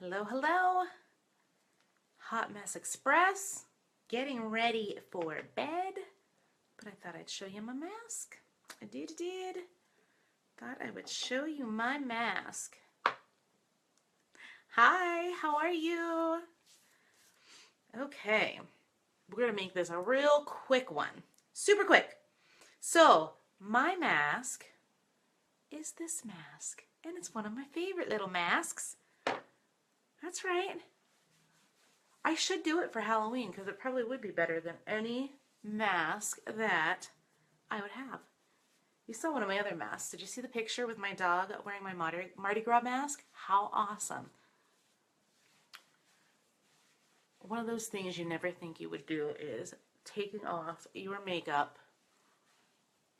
Hello, hello. Hot Mess Express. Getting ready for bed. But I thought I'd show you my mask. I did. Thought I would show you my mask. Hi, how are you? Okay, we're going to make this a real quick one. Super quick. So, my mask is this mask. And it's one of my favorite little masks. That's right. I should do it for Halloween because it probably would be better than any mask that I would have. You saw one of my other masks. Did you see the picture with my dog wearing my Mardi Gras mask? How awesome. One of those things you never think you would do is taking off your makeup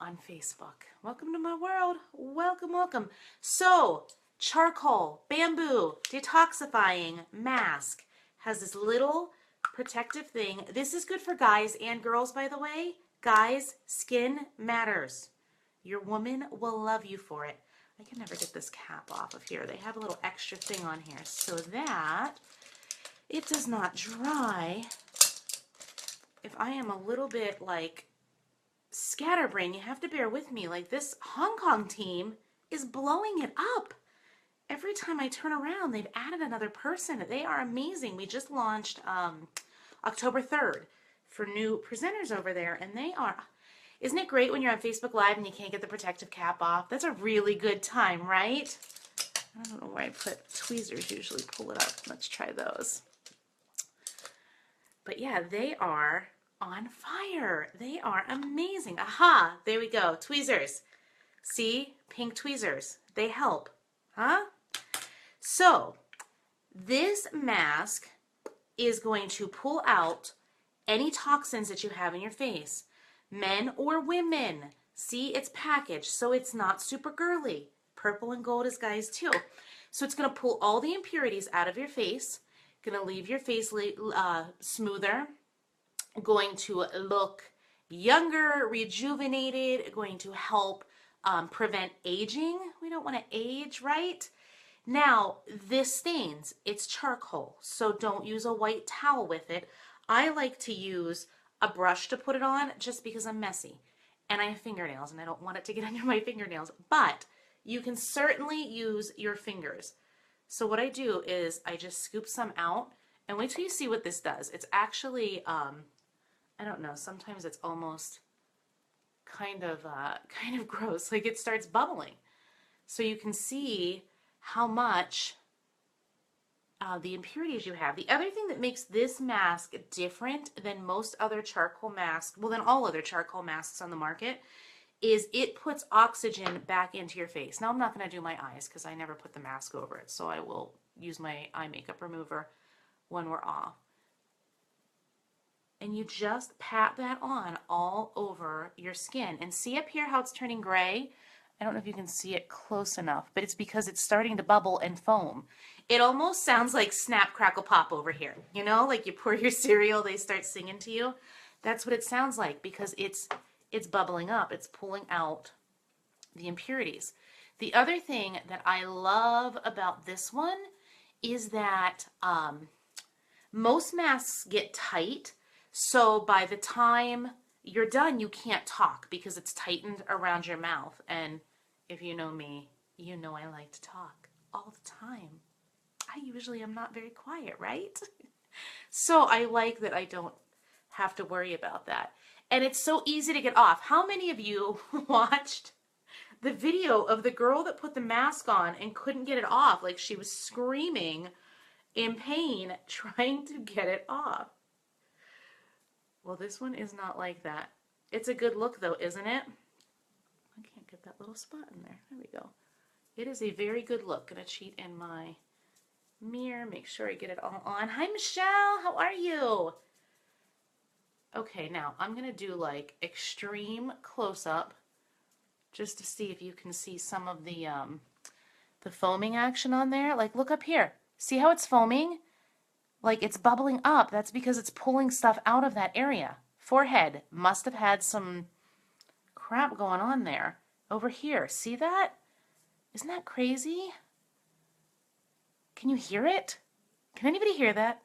on Facebook. Welcome to my world. Welcome, welcome. So, charcoal, bamboo, detoxifying mask. Has this little protective thing. This is good for guys and girls, by the way. Guys, skin matters. Your woman will love you for it. I can never get this cap off of here. They have a little extra thing on here so that it does not dry. If I am a little bit like scatterbrain, you have to bear with me. Like this Hong Kong team is blowing it up. Every time I turn around, they've added another person. They are amazing. We just launched October 3rd for new presenters over there, and they are... Isn't it great when you're on Facebook Live and you can't get the protective cap off? That's a really good time, right? I don't know where I put tweezers. Usually pull it up. Let's try those. But yeah, they are on fire. They are amazing. Aha! There we go. Tweezers. See? Pink tweezers. They help. Huh? So, this mask is going to pull out any toxins that you have in your face. Men or women. See, it's packaged, so it's not super girly. Purple and gold is guys too. So it's going to pull all the impurities out of your face. Going to leave your face smoother. Going to look younger, rejuvenated. Going to help prevent aging. We don't want to age, right? Now, this stains. It's charcoal, so don't use a white towel with it. I like to use a brush to put it on just because I'm messy. And I have fingernails, and I don't want it to get under my fingernails. But you can certainly use your fingers. So what I do is I just scoop some out, and wait till you see what this does. It's actually, I don't know, sometimes it's almost kind of gross. Like it starts bubbling. So you can see how much the impurities you have. The other thing that makes this mask different than most other charcoal masks, well, than all other charcoal masks on the market, is it puts oxygen back into your face. Now, I'm not going to do my eyes because I never put the mask over it, so I will use my eye makeup remover when we're off. And you just pat that on all over your skin. And see up here how it's turning gray? I don't know if you can see it close enough, but it's because it's starting to bubble and foam. It almost sounds like Snap, Crackle, Pop over here. You know, like you pour your cereal, they start singing to you. That's what it sounds like because it's bubbling up. It's pulling out the impurities. The other thing that I love about this one is that most masks get tight. So by the time you're done, you can't talk because it's tightened around your mouth. And if you know me, you know I like to talk all the time. I usually am not very quiet, right? So I like that I don't have to worry about that. And it's so easy to get off. How many of you watched the video of the girl that put the mask on and couldn't get it off? Like she was screaming in pain trying to get it off. Well, this one is not like that. It's a good look though, isn't it? I can't get that little spot in there. There we go. It is a very good look. Gonna cheat in my mirror, make sure I get it all on. Hi, Michelle. How are you? Okay, now I'm gonna do like extreme close-up just to see if you can see some of the foaming action on there. Like, look up here. See how it's foaming? Like it's bubbling up. That's because it's pulling stuff out of that area. Forehead must have had some crap going on there. Over here, see that? Isn't that crazy? Can you hear it? Can anybody hear that?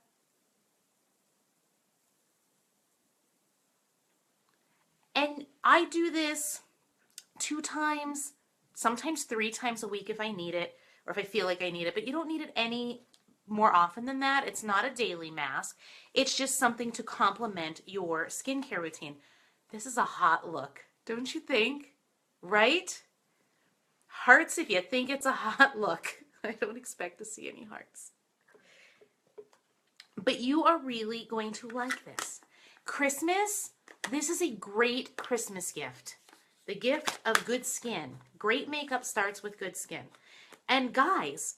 And I do this 2 times, sometimes 3 times a week if I need it, or if I feel like I need it, but you don't need it any more often than that. It's not a daily mask. It's just something to complement your skincare routine. This is a hot look, don't you think? Right? Hearts if you think it's a hot look. I don't expect to see any hearts. But you are really going to like this. Christmas, this is a great Christmas gift. The gift of good skin. Great makeup starts with good skin. And guys,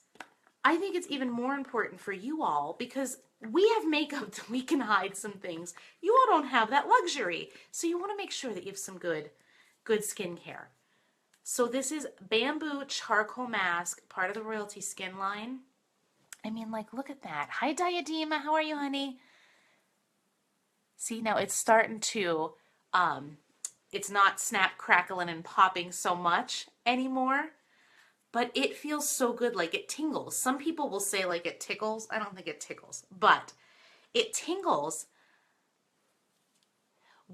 I think it's even more important for you all because we have makeup that we can hide some things. You all don't have that luxury. So you want to make sure that you have some good skincare. So this is Bamboo Charcoal Mask, part of the Royalty Skin line. I mean, like, look at that. Hi, Diadema. How are you, honey? See, now it's starting to, it's not snap, crackling, and popping so much anymore. But it feels so good, like it tingles. Some people will say like it tickles. I don't think it tickles, but it tingles.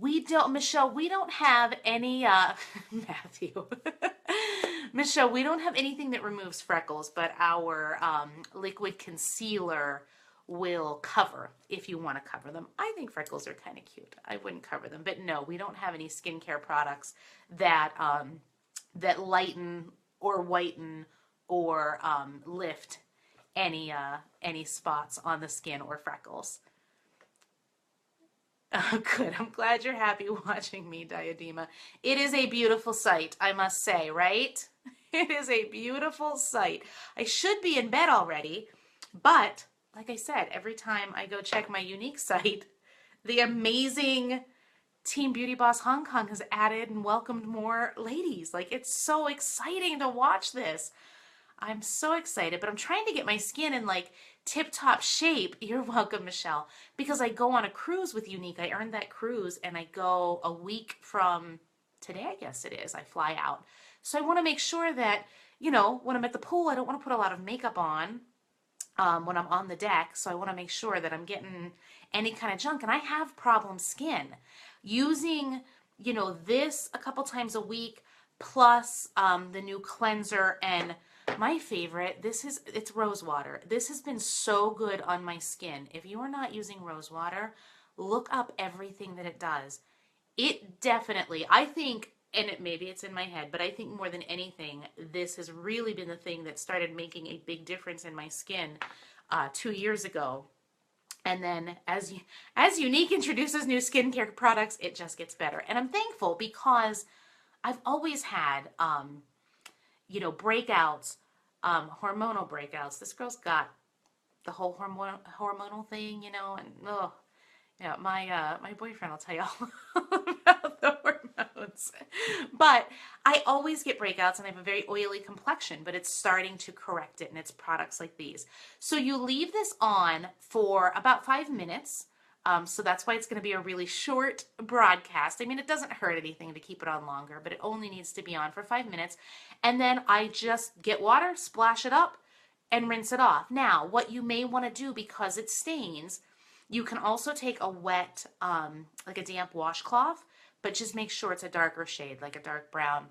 Michelle, we don't have any, Matthew. Michelle, we don't have anything that removes freckles, but our liquid concealer will cover if you want to cover them. I think freckles are kind of cute. I wouldn't cover them, but no, we don't have any skincare products that that lighten or whiten or lift any spots on the skin or freckles. Oh, good. I'm glad you're happy watching me, Diadema. It is a beautiful sight, I must say, right? It is a beautiful sight. I should be in bed already, but like I said, every time I go check my Younique site, the amazing Team Beauty Boss Hong Kong has added and welcomed more ladies. Like, it's so exciting to watch this. I'm so excited, but I'm trying to get my skin in like tip-top shape. You're welcome, Michelle. Because I go on a cruise with Younique. I earned that cruise and I go a week from today, I guess it is. I fly out. So I want to make sure that, you know, when I'm at the pool, I don't want to put a lot of makeup on when I'm on the deck. So I want to make sure that I'm getting any kind of junk. And I have problem skin. Using, you know, this a couple times a week plus the new cleanser and my favorite, it's rose water. This has been so good on my skin. If you are not using rose water, look up everything that it does. It definitely, I think, and maybe it's in my head, but I think more than anything, this has really been the thing that started making a big difference in my skin 2 years ago. And then as Younique introduces new skincare products, it just gets better. And I'm thankful because I've always had, you know, breakouts, hormonal breakouts. This girl's got the whole hormonal thing, you know, and oh, yeah, my boyfriend will tell you all about the hormones. But I always get breakouts and I have a very oily complexion, but it's starting to correct it, and it's products like these. So you leave this on for about 5 minutes. So that's why it's going to be a really short broadcast. I mean, it doesn't hurt anything to keep it on longer, but it only needs to be on for 5 minutes. And then I just get water, splash it up, and rinse it off. Now, what you may want to do, because it stains, you can also take a wet, like a damp washcloth, but just make sure it's a darker shade, like a dark brown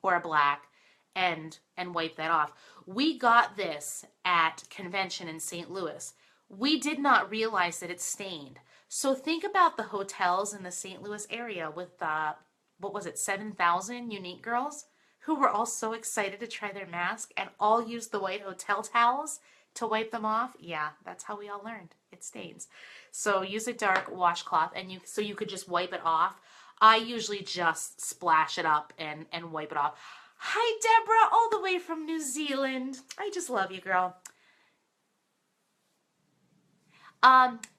or a black, and wipe that off. We got this at convention in St. Louis. We did not realize that it stained. So think about the hotels in the St. Louis area with, what was it, 7,000 Younique girls who were all so excited to try their mask and all used the white hotel towels to wipe them off. Yeah, that's how we all learned. It stains. So use a dark washcloth, and so you could just wipe it off. I usually just splash it up and wipe it off. Hi, Deborah, all the way from New Zealand. I just love you, girl.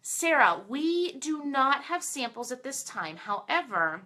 Sarah, we do not have samples at this time. However,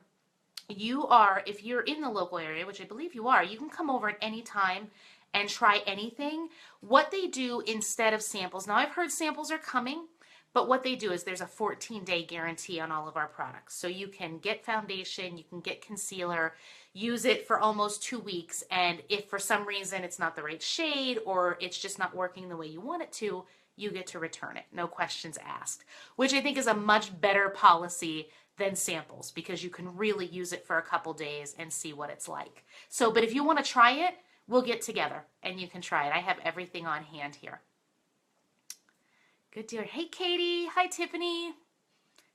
if you're in the local area, which I believe you are, you can come over at any time and try anything. What they do instead of samples, now I've heard samples are coming, but what they do is there's a 14-day guarantee on all of our products. So you can get foundation, you can get concealer, use it for almost 2 weeks, and if for some reason it's not the right shade or it's just not working the way you want it to, you get to return it. No questions asked, which I think is a much better policy than samples because you can really use it for a couple days and see what it's like. So, but if you want to try it, we'll get together and you can try it. I have everything on hand here. Good deal. Hey, Katie. Hi, Tiffany.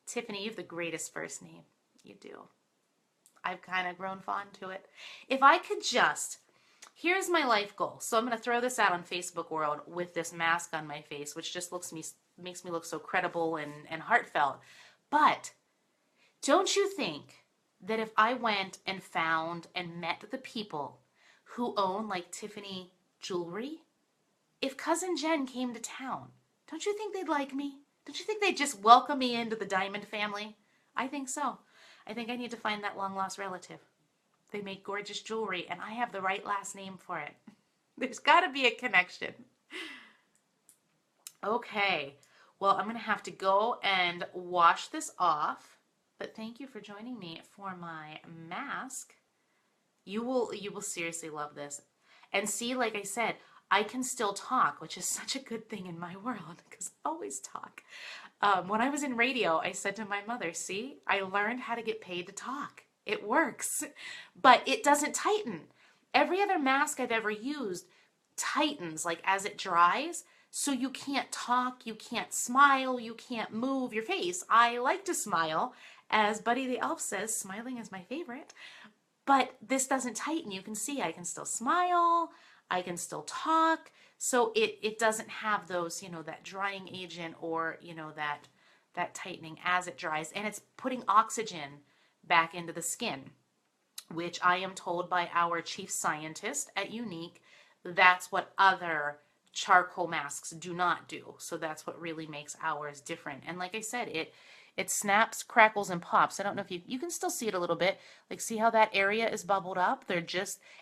Tiffany, you have the greatest first name. You do. I've kind of grown fond to it. If I could just, here's my life goal. So I'm going to throw this out on Facebook world with this mask on my face, which just makes me look so credible and heartfelt. But don't you think that if I went and found and met the people who own like Tiffany jewelry, if Cousin Jen came to town, don't you think they'd like me? Don't you think they'd just welcome me into the diamond family? I think so. I think I need to find that long-lost relative. They make gorgeous jewelry, and I have the right last name for it. There's got to be a connection. Okay. Well, I'm going to have to go and wash this off. But thank you for joining me for my mask. You will seriously love this. And see, like I said, I can still talk, which is such a good thing in my world because I always talk. When I was in radio, I said to my mother, see, I learned how to get paid to talk. It works, but it doesn't tighten. Every other mask I've ever used tightens like as it dries. So you can't talk, you can't smile, you can't move your face. I like to smile. As Buddy the Elf says, smiling is my favorite. But this doesn't tighten. You can see I can still smile. I can still talk. So it doesn't have those, that drying agent or, that tightening as it dries. And it's putting oxygen back into the skin, which I am told by our chief scientist at Younique, that's what other charcoal masks do not do. So that's what really makes ours different. And like I said, it snaps, crackles, and pops. I don't know if you can still see it a little bit. Like, see how that area is bubbled up?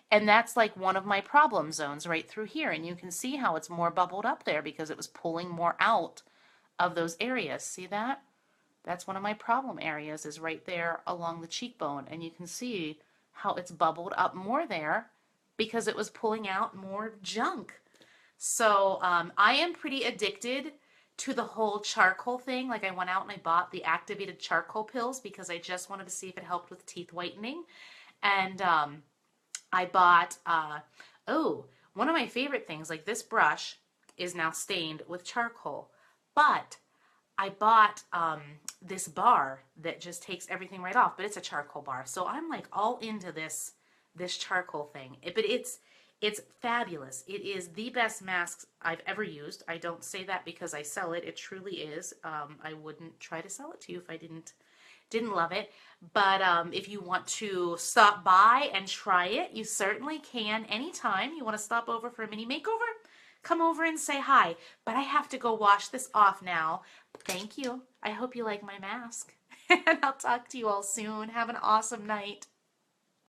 And that's like one of my problem zones right through here. And you can see how it's more bubbled up there because it was pulling more out of those areas. See that? That's one of my problem areas is right there along the cheekbone. And you can see how it's bubbled up more there because it was pulling out more junk. So I am pretty addicted to the whole charcoal thing. Like I went out and I bought the activated charcoal pills because I just wanted to see if it helped with teeth whitening. And I bought, one of my favorite things, like this brush is now stained with charcoal. But I bought this bar that just takes everything right off, but it's a charcoal bar. So I'm like all into this charcoal thing. But it's fabulous. It is the best mask I've ever used. I don't say that because I sell it. It truly is. I wouldn't try to sell it to you if I didn't love it. But if you want to stop by and try it, you certainly can anytime. You want to stop over for a mini makeover? Come over and say hi. But I have to go wash this off now. Thank you. I hope you like my mask. And I'll talk to you all soon. Have an awesome night.